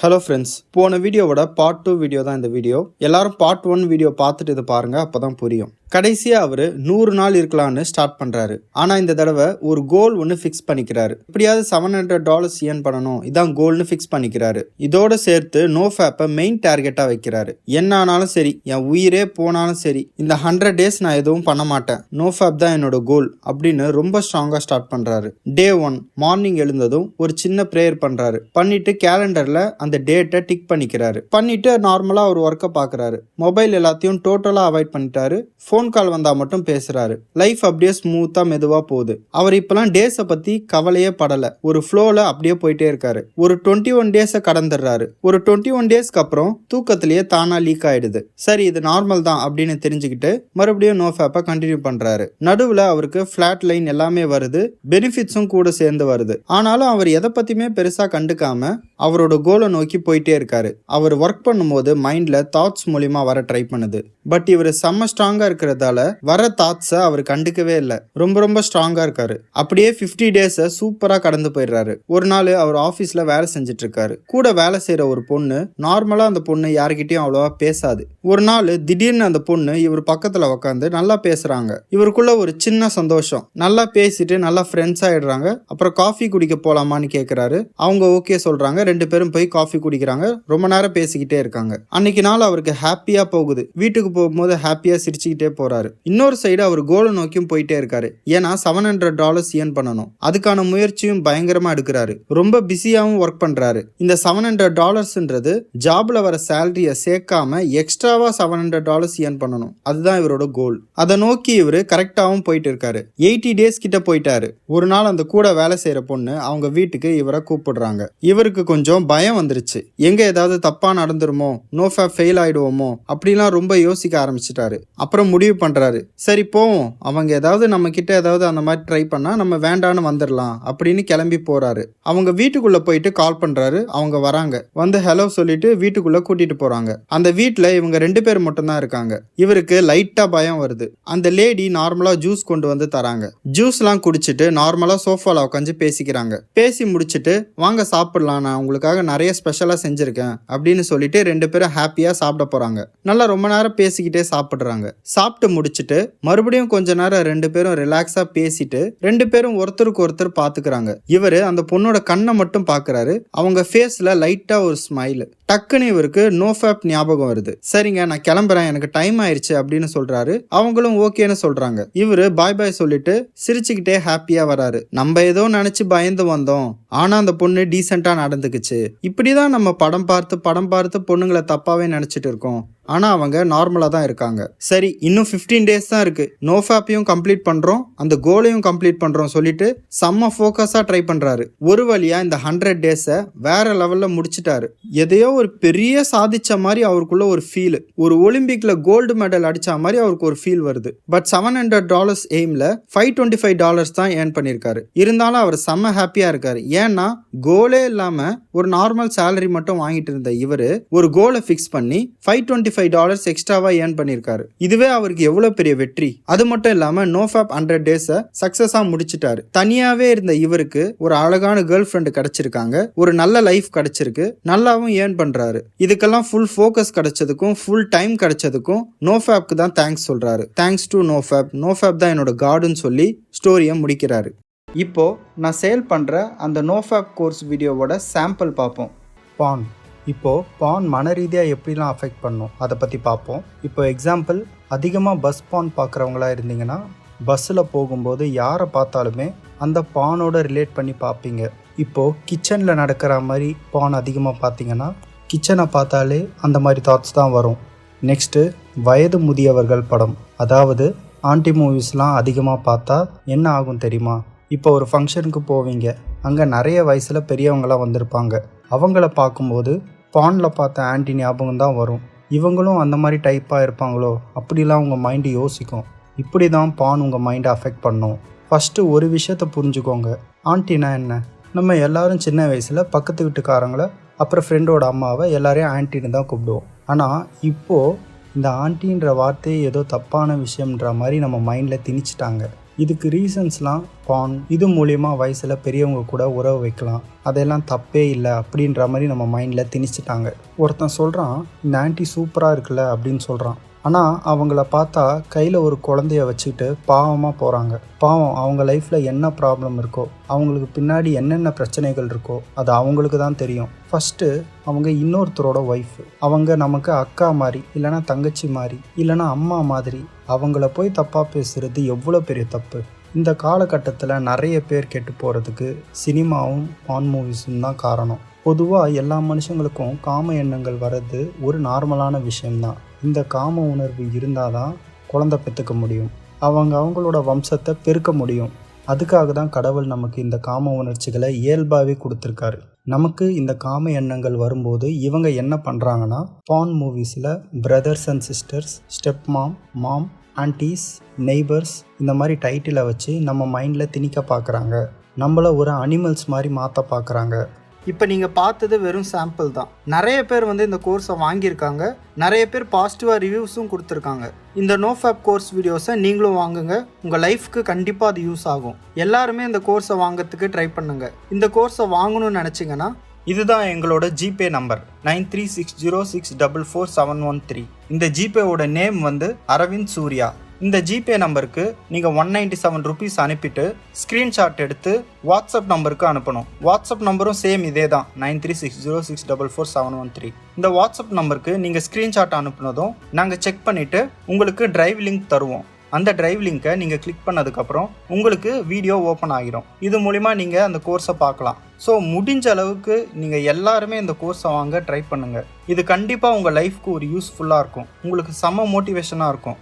Hello friends, போன வீடியோவோட part 2 video தான் இந்த வீடியோ. எல்லாரும் பார்ட் 1 வீடியோ பார்த்துட்டு இது பாருங்க, அப்பதான் புரியும். கடைசியா அவரு 100 நாள் இருக்கலாம்னு ஸ்டார்ட் பண்றாரு. ஆனா இந்த தடவை ஒரு கோல் ஒன்று ஃபிக்ஸ் பண்ணிக்கிறாரு. எப்படியாவது $700 ஏர்ன் பண்ணணும், இதான் கோல்னு ஃபிக்ஸ் பண்ணிக்கிறாரு. இதோட சேர்த்து நோஃபேப்பை மெயின் டார்கெட்டா வைக்கிறாரு. என்ன ஆனாலும் சரி, என் உயிரே போனாலும் சரி, இந்த 100 days நான் எதுவும் பண்ண மாட்டேன், நோஃபேப் தான் என்னோட கோல் அப்படின்னு ரொம்ப ஸ்ட்ராங்கா ஸ்டார்ட் பண்றாரு. Day 1 மார்னிங் எழுந்ததும் ஒரு சின்ன ப்ரேயர் பண்றாரு. பண்ணிட்டு கேலண்டர்ல அந்த டேட்டை டிக் பண்ணிக்கிறாரு. பண்ணிட்டு நார்மலா ஒரு ஒர்க்கை பாக்குறாரு. மொபைல் எல்லாத்தையும் டோட்டலா அவாய்ட் பண்ணிட்டாரு. ஃபோன் கால் வந்தா மட்டும் பேசுறாரு. லைஃப் அப்படியே ஸ்மூத்தா மெதுவா போகுது. அவர் இப்பெல்லாம் டேஸை பத்தி கவலையே படல. ஒரு ஃப்ளோல அப்படியே போயிட்டே இருக்காரு. ஒரு 21 டேஸை கடந்துடுறாரு. ஒரு 21 டேஸ்க்கு அப்புறம் தூக்கத்திலேயே தானா லீக் ஆயிடுது. சரி, இது நார்மல் தான் அப்படின்னு தெரிஞ்சுக்கிட்டு மறுபடியும் நோஃபேப்பை கண்டினியூ பண்றாரு. நடுவுல அவருக்கு ஃபிளாட் லைன் எல்லாமே வருது, பெனிஃபிட்ஸும் கூட சேர்ந்து வருது. ஆனாலும் அவர் எதை பத்தியுமே பெருசா கண்டுக்காம அவரோட கோலை நோக்கி போயிட்டே இருக்காரு. அவர் ஒர்க் பண்ணும்போது மைண்ட்ல தாட்ஸ் மூலியமா வர ட்ரை பண்ணுது. பட் இவர் செம்ம ஸ்ட்ராங்கா இருக்கிறதால வர தாட்ஸை அவர் கண்டுக்கவே இல்லை. ரொம்ப ஸ்ட்ராங்கா இருக்காரு. அப்படியே 50 டேஸை சூப்பரா கடந்து போயிடுறாரு. ஒரு நாள் அவர் ஆபீஸ்ல வேலை செஞ்சுட்டு இருக்காரு. கூட வேலை செய்யற ஒரு பொண்ணு, நார்மலா அந்த பொண்ணு யாருக்கிட்டையும் அவ்வளவா பேசாது. ஒரு நாள் திடீர்னு அந்த பொண்ணு இவர் பக்கத்துல உட்காந்து நல்லா பேசுறாங்க. இவருக்குள்ள ஒரு சின்ன சந்தோஷம். நல்லா பேசிட்டு நல்லா ஃப்ரெண்ட்ஸ் ஆயிடுறாங்க. அப்புறம் காஃபி குடிக்க போலாமான்னு கேக்குறாரு. அவங்க ஓகே சொல்றாங்க. 2 பேரும் போய் காஃபி குடிக்கிறாங்க. ரொம்ப நேரம் பேசிக்கிட்டே இருக்காங்க. அன்னைக்கு நாள் அவருக்கு ஹாப்பியா போகுது. வீட்டுக்கு போகும்போது ஹாப்பியா சிரிச்சுக்கிட்டே போறாரு. இன்னொரு சைடு அவர் கோலை நோக்கியும் போயிட்டே இருக்காரு. ஏன்னா $700 ஏர்ன் பண்ணணும். அதுக்கான முயற்சியும் பயங்கரமா எடுக்கிறாரு. ரொம்ப பிஸியாவும் ஒர்க் பண்றாரு. இந்த $700ன்றது ஜாப்ல வர சேலரிய சேர்க்காம எக்ஸ்ட்ராவா $700 ஏர்ன் பண்ணணும். அதுதான் இவரோட கோல். அதை நோக்கி இவரு கரெக்டாவும் போயிட்டு இருக்காரு. 80 டேஸ் கிட்ட போயிட்டாரு. ஒரு நாள் அந்த கூட வேலை செய்யற பொண்ணு அவங்க வீட்டுக்கு இவரை கூப்பிடுறாங்க. இவருக்கு கொஞ்சம் பயம் வந்துருச்சு. எங்க ஏதாவது தப்பா நடந்துருமோ, நோஃபேப் ஃபெயில் ஆயிடுவோமோ அப்படிலாம் ரொம்ப யோசிக்க ஆரம்பிச்சிட்டாரு. அப்புறம் முடிவு பண்றாரு, சரி போவோம், அவங்க ஏதாவது நம்ம கிட்ட ஏதாவது அந்த மாதிரி ட்ரை பண்ணா நம்ம வேண்டான்னு வந்துடலாம் அப்படின்னு கிளம்பி போறாரு. அவங்க வீட்டுக்குள்ள போயிட்டு கால் பண்றாரு. அவங்க வராங்க. வந்து ஹலோ சொல்லிட்டு வீட்டுக்குள்ள கூட்டிட்டு போறாங்க. அந்த வீட்டுல இவங்க 2 பேர் மட்டும் தான் இருக்காங்க. இவருக்கு லைட்டா பயம் வருது. அந்த லேடி நார்மலா ஜூஸ் கொண்டு வந்து தராங்க. ஜூஸ் எல்லாம் குடிச்சிட்டு நார்மலா சோஃபால உட்காந்து பேசிக்கிறாங்க. பேசி முடிச்சிட்டு வாங்க சாப்பிடலாம், நான் உங்களுக்காக நிறைய ஸ்பெஷலா செஞ்சிருக்கேன் அப்படின்னு சொல்லிட்டு 2 பேரும் ஹாப்பியா சாப்பிட போறாங்க. நல்லா ரொம்ப நேரம் பேசிக்கிட்டே சாப்பிடுறாங்க. சாப்பிட்டு முடிச்சிட்டு மறுபடியும் கொஞ்ச நேரம் 2 பேரும் ரிலாக்ஸா பேசிட்டு 2 பேரும் ஒருத்தருக்கு ஒருத்தர் பாத்துக்கிறாங்க. இவரு அந்த பொண்ணோட கண்ணை மட்டும் பாக்குறாரு. அவங்க ஃபேஸ்ல லைட்டா ஒரு ஸ்மைல். டக்குன்னு இவருக்கு நோஃபேப் ஞாபகம் வருது. சரிங்க, நான் கிளம்புறேன், எனக்கு டைம் ஆயிடுச்சு அப்படின்னு சொல்றாரு. அவங்களும் ஓகேன்னு சொல்றாங்க. இவரு பாய் பாய் சொல்லிட்டு சிரிச்சுக்கிட்டே ஹாப்பியா வராரு. நம்ம ஏதோ நினைச்சு பயந்து வந்தோம், ஆனா அந்த பொண்ணு டீசெண்டா நடந்துக்குச்சு. இப்படிதான் நம்ம படம் பார்த்து பொண்ணுங்களை தப்பாவே நினைச்சிட்டு இருக்கோம். ஆனா அவங்க நார்மலா தான் இருக்காங்க. சரி, இன்னும் 15 டேஸ் தான் இருக்கு. நோஃபேப்பையும் கம்ப்ளீட் பண்றோம், அந்த கோலையும் கம்ப்ளீட் பண்றோம் சொல்லிட்டு செம்ம ஃபோக்கஸா ட்ரை பண்றாரு. ஒரு வழியா இந்த 100 டேஸை வேற லெவல்ல முடிச்சிட்டாரு. எதையோ ஒரு பெரிய சாதிச்ச மாதிரி அவருக்குள்ள ஒரு ஃபீல். ஒரு ஒலிம்பிக்ல கோல்டு மெடல் அடிச்ச மாதிரி அவருக்கு ஒரு ஃபீல் வருது. பட் $700 எய்ம்ல $525 தான் ஏர்ன் பண்ணிருக்காரு. இருந்தாலும் அவர் செம்ம ஹாப்பியா இருக்காரு. ஏன்னா கோலே இல்லாம ஒரு நார்மல் சேலரி மட்டும் வாங்கிட்டு இருந்த இவரு ஒரு கோலை ஃபிக்ஸ் பண்ணி $525 எக்ஸ்ட்ராவா ஏர்ன் பண்ணிருக்காரு. இதுவே அவருக்கு எவ்வளவு பெரிய வெற்றி. அது மட்டும் இல்லாம நோஃபேப் 100 டேஸை சக்சஸா முடிச்சிட்டாரு. தனியாவே இருந்த இவருக்கு ஒரு அழகான கேர்ள் ஃப்ரெண்ட் கிடைச்சிருக்காங்க. ஒரு நல்ல லைஃப் கிடைச்சிருக்கு. நல்லாவும் ஏர்ன் பண்றாரு. இதுக்கெல்லாம் ஃபுல் ஃபோக்கஸ் கிடைச்சதுக்கும் ஃபுல் டைம் கிடைச்சதுக்கும் நோஃபேப்க்கு தான் தேங்க்ஸ் சொல்றாரு. தேங்க்ஸ் டு நோஃபேப், நோஃபேப் தான் என்னோட காடுன்னு சொல்லி ஸ்டோரியை முடிக்கிறாரு. இப்போ நான் சேல் பண்ற அந்த நோஃபேப் கோர்ஸ் வீடியோவோட சாம்பிள் பார்ப்போம். பான். இப்போது பான் மன ரீதியாக எப்படிலாம் அஃபெக்ட் பண்ணும் அதை பற்றி பார்ப்போம். இப்போ எக்ஸாம்பிள், அதிகமாக பஸ் பான் பார்க்குறவங்களா இருந்தீங்கன்னா பஸ்ஸில் போகும்போது யாரை பார்த்தாலுமே அந்த பானோட ரிலேட் பண்ணி பார்ப்பீங்க. இப்போது கிச்சனில் நடக்கிற மாதிரி பான் அதிகமாக பார்த்தீங்கன்னா கிச்சனை பார்த்தாலே அந்த மாதிரி தாட்ஸ் தான் வரும். நெக்ஸ்ட்டு, வயது முதியவர்கள் படம், அதாவது ஆன்டி மூவிஸ்லாம் அதிகமாக பார்த்தா என்ன ஆகும் தெரியுமா? இப்போ ஒரு ஃபங்க்ஷனுக்கு போவீங்க, அங்கே நிறைய வயசில் பெரியவங்களாம் வந்திருப்பாங்க. அவங்கள பார்க்கும்போது பானில் பார்த்த ஆன்டி ஞாபகம் தான் வரும். இவங்களும் அந்த மாதிரி டைப்பாக இருப்பாங்களோ அப்படிலாம் உங்கள் மைண்டு யோசிக்கும். இப்படி தான் பான் உங்கள் மைண்டை அஃபெக்ட் பண்ணும். ஃபஸ்ட்டு ஒரு விஷயத்தை புரிஞ்சுக்கோங்க. ஆன்ட்டினா என்ன? நம்ம எல்லாரும் சின்ன வயசில் பக்கத்து வீட்டுக்காரங்களை, அப்புறம் ஃப்ரெண்டோட அம்மாவை எல்லாரையும் ஆன்ட்டின்னு தான் கூப்பிடுவோம். ஆனால் இப்போது இந்த ஆன்ட்டின்ற வார்த்தையை ஏதோ தப்பான விஷயம்ன்ற மாதிரி நம்ம மைண்டில் திணிச்சிட்டாங்க. இதுக்கு ரீசன்ஸ்லாம் பான், இது மூலிமா வயசில் பெரியவங்க கூட உறவு வைக்கலாம், அதெல்லாம் தப்பே இல்லை அப்படின்ற மாதிரி நம்ம மைண்டில் திணிச்சிட்டாங்க. ஒருத்தன் சொல்கிறான் இந்த ஆன்ட்டி சூப்பராக இருக்குல்ல அப்படின்னு சொல்கிறான். ஆனால் அவங்கள பார்த்தா கையில் ஒரு குழந்தைய வச்சுக்கிட்டு பாவமாக போகிறாங்க. பாவம், அவங்க லைஃப்பில் என்ன ப்ராப்ளம் இருக்கோ, அவங்களுக்கு பின்னாடி என்னென்ன பிரச்சனைகள் இருக்கோ அது அவங்களுக்கு தான் தெரியும். ஃபஸ்ட்டு அவங்க இன்னொருத்தரோட ஒய்ஃபு, அவங்க நமக்கு அக்கா மாதிரி, இல்லைனா தங்கச்சி மாதிரி, இல்லைனா அம்மா மாதிரி. அவங்கள போய் தப்பாக பேசுகிறது எவ்வளோ பெரிய தப்பு. இந்த காலகட்டத்தில் நிறைய பேர் கெட்டு போகிறதுக்கு சினிமாவும் பான் மூவிஸும் தான் காரணம். பொதுவாக எல்லா மனுஷங்களுக்கும் காம எண்ணங்கள் வர்றது ஒரு நார்மலான விஷயம்தான். இந்த காம உணர்வு இருந்தால் தான் குழந்தை பெற்றுக்க முடியும், அவங்களோட வம்சத்தை பெருக்க முடியும். அதுக்காக தான் கடவுள் நமக்கு இந்த காம உணர்ச்சிகளை இயல்பாகவே கொடுத்துருக்காரு. நமக்கு இந்த காம எண்ணங்கள் வரும்போது இவங்க என்ன பண்ணுறாங்கன்னா, பான் மூவிஸில் brothers and sisters, step mom, aunties, neighbours இந்த மாதிரி டைட்டிலை வச்சு நம்ம மைண்டில் திணிக்க பார்க்குறாங்க. நம்மளை ஒரு அனிமல்ஸ் மாதிரி மாற்ற பார்க்குறாங்க. இப்போ நீங்கள் பார்த்தது வெறும் சாம்பிள் தான். நிறைய பேர் இந்த கோர்ஸை வாங்கியிருக்காங்க, நிறைய பேர் பாசிட்டிவாக ரிவ்யூஸும் கொடுத்துருக்காங்க. இந்த நோஃபேப் கோர்ஸ் வீடியோஸை நீங்களும் வாங்குங்க, உங்கள் லைஃப்க்கு கண்டிப்பாக அது யூஸ் ஆகும். எல்லாருமே இந்த கோர்ஸை வாங்கிறதுக்கு ட்ரை பண்ணுங்க. இந்த கோர்ஸை வாங்கணும்னு நினச்சிங்கன்னா இதுதான் எங்களோட ஜிபே நம்பர் 9360644713. இந்த ஜிபேவோட நேம் அரவிந்த் சூர்யா. இந்த ஜிபே நம்பருக்கு நீங்கள் 197 ருபீஸ் அனுப்பிட்டு ஸ்க்ரீன்ஷாட் எடுத்து வாட்ஸ்அப் நம்பருக்கு அனுப்பணும். வாட்ஸ்அப் நம்பரும் சேம் இதே தான், 9360644713. இந்த வாட்ஸ்அப் நம்பருக்கு நீங்கள் ஸ்க்ரீன்ஷாட் அனுப்புனதும் நாங்கள் செக் பண்ணிவிட்டு உங்களுக்கு டிரைவ் லிங்க் தருவோம். அந்த டிரைவ் லிங்கை நீங்கள் கிளிக் பண்ணதுக்கப்புறம் உங்களுக்கு வீடியோ ஓப்பன் ஆகிரும். இது மூலிமா நீங்கள் அந்த கோர்ஸை பார்க்கலாம். ஸோ முடிஞ்ச அளவுக்கு நீங்கள் எல்லாருமே இந்த கோர்ஸை வாங்க ட்ரை பண்ணுங்கள். இது கண்டிப்பாக உங்கள் லைஃப்க்கு ஒரு யூஸ்ஃபுல்லாக இருக்கும், உங்களுக்கு செம்ம மோட்டிவேஷனாக இருக்கும்.